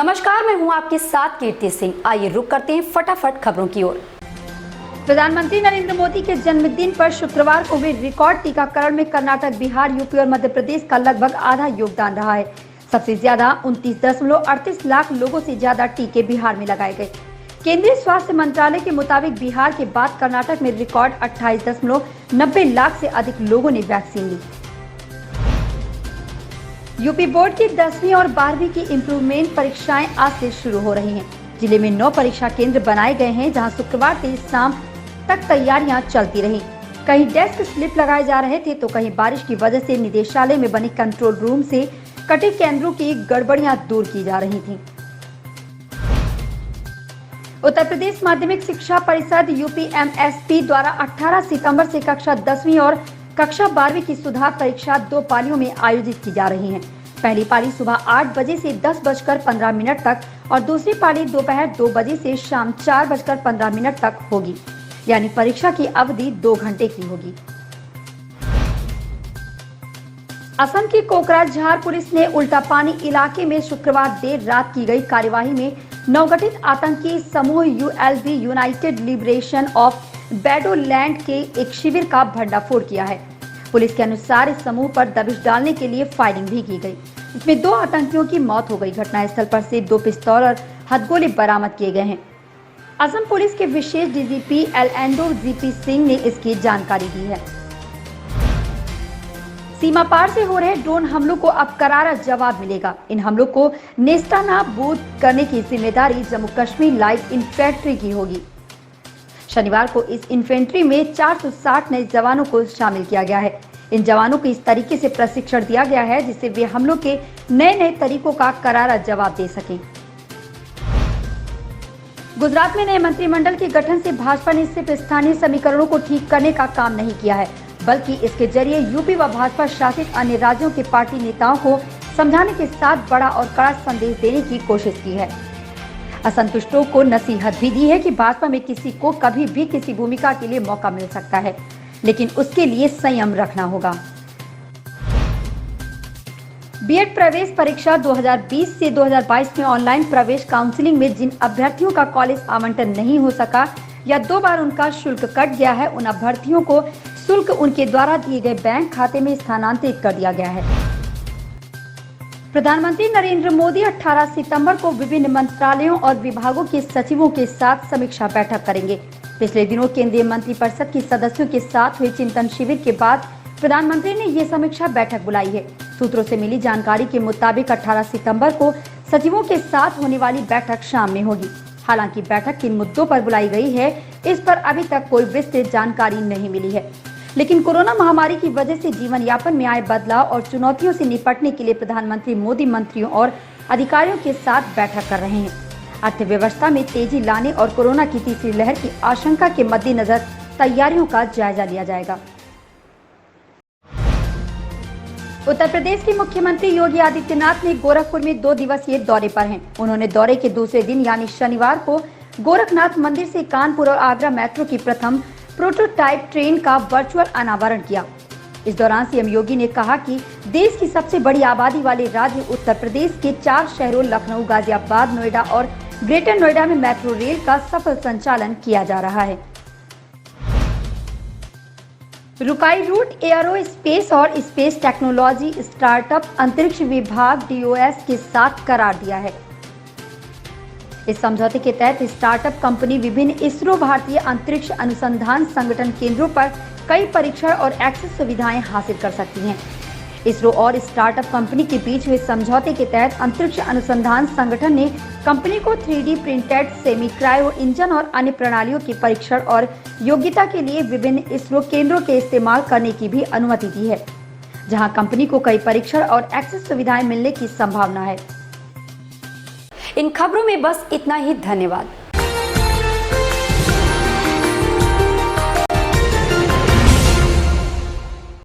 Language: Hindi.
नमस्कार, मैं हूं आपके साथ कीर्ति सिंह। आइए रुक करते हैं फटाफट खबरों की ओर। प्रधानमंत्री नरेंद्र मोदी के जन्मदिन पर शुक्रवार को हुए रिकॉर्ड टीकाकरण में कर्नाटक, बिहार, यूपी और मध्य प्रदेश का लगभग आधा योगदान रहा है। सबसे ज्यादा 29.38 लाख लोगों से ज्यादा टीके बिहार में लगाए गए। केंद्रीय स्वास्थ्य मंत्रालय के मुताबिक बिहार के बाद कर्नाटक में रिकॉर्ड 28.90 लाख से अधिक लोगों ने वैक्सीन ली। यूपी बोर्ड की 10वीं और 12वीं की इम्प्रूवमेंट परीक्षाएं आज से शुरू हो रही हैं। जिले में 9 परीक्षा केंद्र बनाए गए हैं, जहां शुक्रवार से शाम तक तैयारियां चलती रही। कहीं डेस्क स्लिप लगाए जा रहे थे, तो कहीं बारिश की वजह से निदेशालय में बने कंट्रोल रूम से कटे केंद्रों की गड़बड़ियां दूर की जा रही थी। उत्तर प्रदेश माध्यमिक शिक्षा परिषद UPMSP द्वारा 18 सितंबर से कक्षा 10वीं और कक्षा 12वीं की सुधार परीक्षा 2 पालियों में आयोजित की जा रही है। पहली पाली सुबह 8 बजे से 10:15 तक और दूसरी पाली दोपहर 2 बजे से शाम 4:15 तक होगी। यानी परीक्षा की अवधि 2 घंटे की होगी। असम की कोकराझार पुलिस ने उल्टापानी इलाके में शुक्रवार देर रात की गई कार्यवाही में नवगठित आतंकी समूह ULB यूनाइटेड लिबरेशन ऑफ बैडोलैंड के एक शिविर का भंडाफोड़ किया है। पुलिस के अनुसार इस समूह पर दबिश डालने के लिए फायरिंग भी की गई। इसमें 2 आतंकियों की मौत हो गई। घटनास्थल पर से 2 पिस्तौल और हथगोले बरामद किए गए हैं। असम पुलिस के विशेष DGP एलेंडो GP सिंह ने इसकी जानकारी दी है। सीमा पार से हो रहे ड्रोन हमलों को अब करारा जवाब मिलेगा। इन हमलों को नेस्तनाबूद करने की जिम्मेदारी जम्मू कश्मीर लाइट इन्फेंट्री की होगी। शनिवार को इस इन्फेंट्री में 460 नए जवानों को शामिल किया गया है। इन जवानों को इस तरीके से प्रशिक्षण दिया गया है जिससे वे हमलों के नए तरीकों का करारा जवाब दे सकें। गुजरात में नए मंत्रिमंडल के गठन से भाजपा ने सिर्फ स्थानीय समीकरणों को ठीक करने का काम नहीं किया है, बल्कि इसके जरिए यूपी व भाजपा शासित अन्य राज्यों के पार्टी नेताओं को समझाने के साथ बड़ा और कड़ा संदेश देने की कोशिश की है। असंतुष्टों को नसीहत भी दी है कि भाजपा में किसी को कभी भी किसी भूमिका के लिए मौका मिल सकता है, लेकिन उसके लिए संयम रखना होगा। बीएड प्रवेश परीक्षा 2020 से 2022 में ऑनलाइन प्रवेश काउंसलिंग में जिन अभ्यर्थियों का कॉलेज आवंटन नहीं हो सका या 2 बार उनका शुल्क कट गया है, उन अभ्यर्थियों को शुल्क उनके द्वारा दिए गए बैंक खाते में स्थानांतरित कर दिया गया है। प्रधानमंत्री नरेंद्र मोदी 18 सितंबर को विभिन्न मंत्रालयों और विभागों के सचिवों के साथ समीक्षा बैठक करेंगे। पिछले दिनों केंद्रीय मंत्रिपरिषद के सदस्यों के साथ हुए चिंतन शिविर के बाद प्रधानमंत्री ने ये समीक्षा बैठक बुलाई है। सूत्रों से मिली जानकारी के मुताबिक 18 सितंबर को सचिवों के साथ होने वाली बैठक शाम में होगी। हालांकि बैठक किन मुद्दों पर बुलाई गई है, इस पर अभी तक कोई विस्तृत जानकारी नहीं मिली है। लेकिन कोरोना महामारी की वजह से जीवन यापन में आए बदलाव और चुनौतियों से निपटने के लिए प्रधानमंत्री मोदी मंत्रियों और अधिकारियों के साथ बैठक कर रहे हैं। अर्थव्यवस्था में तेजी लाने और कोरोना की तीसरी लहर की आशंका के मद्देनजर तैयारियों का जायजा लिया जाएगा। उत्तर प्रदेश के मुख्यमंत्री योगी आदित्यनाथ ने गोरखपुर में 2 दिवसीय दौरे पर हैं। उन्होंने दौरे के दूसरे दिन यानी शनिवार को गोरखनाथ मंदिर से कानपुर और आगरा मेट्रो की प्रथम प्रोटोटाइप ट्रेन का वर्चुअल अनावरण किया। इस दौरान सीएम योगी ने कहा कि देश की सबसे बड़ी आबादी वाले राज्य उत्तर प्रदेश के 4 शहरों लखनऊ, गाजियाबाद, नोएडा और ग्रेटर नोएडा में मेट्रो रेल का सफल संचालन किया जा रहा है। रुकाई रूट एयरोस्पेस और स्पेस टेक्नोलॉजी स्टार्टअप अंतरिक्ष विभाग DOS के साथ करार दिया है। इस समझौते के तहत स्टार्टअप कंपनी विभिन्न इसरो भारतीय अंतरिक्ष अनुसंधान संगठन केंद्रों पर कई परीक्षण और एक्सेस सुविधाएं हासिल कर सकती हैं। इसरो और स्टार्टअप कंपनी के बीच हुए समझौते के तहत अंतरिक्ष अनुसंधान संगठन ने कंपनी को 3D printed semi cryo engine और अन्य प्रणालियों की परीक्षण और योग्यता के लिए विभिन्न इसरो केंद्रों के इस्तेमाल करने की भी अनुमति दी है, जहां कंपनी को कई परीक्षण और एक्सेस सुविधाएं मिलने की संभावना है। इन खबरों में बस इतना ही। धन्यवाद।